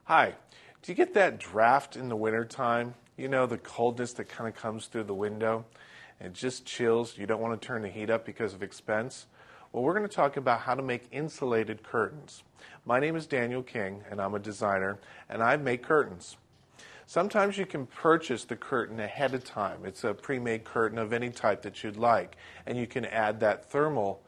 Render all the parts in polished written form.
Hi, do you get that draft in the wintertime? You know, the coldness that kind of comes through the window? It just chills. You don't want to turn the heat up because of expense. Well, we're going to talk about how to make insulated curtains. My name is Daniel King, and I'm a designer, and I make curtains. Sometimes you can purchase the curtain ahead of time. It's a pre-made curtain of any type that you'd like, and you can add that thermal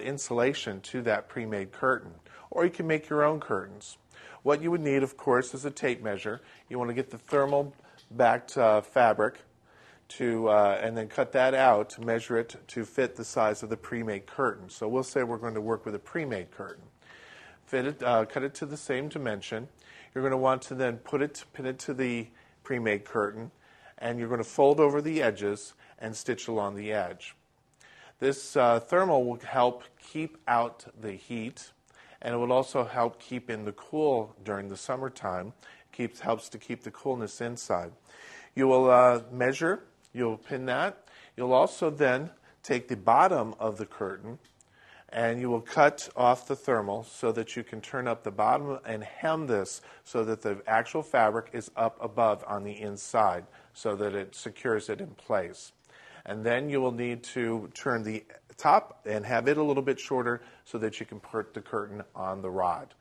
insulation to that pre-made curtain, or you can make your own curtains. What you would need, of course, is a tape measure. You want to get the thermal backed fabric and then cut that out to measure it to fit the size of the pre-made curtain. So we'll say we're going to work with a pre-made curtain. Cut it to the same dimension. You're going to want to then pin it to the pre-made curtain, and you're going to fold over the edges and stitch along the edge. This thermal will help keep out the heat, and it will also help keep in the cool during the summertime. Helps to keep the coolness inside. You will measure, you'll pin that. You'll also then take the bottom of the curtain and you will cut off the thermal so that you can turn up the bottom and hem this so that the actual fabric is up above on the inside so that it secures it in place. And then you will need to turn the top and have it a little bit shorter so that you can put the curtain on the rod.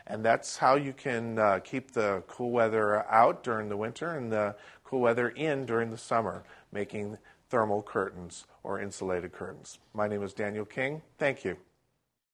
And that's how you can keep the cool weather out during the winter and the cool weather in during the summer, making thermal curtains or insulated curtains. My name is Daniel King. Thank you.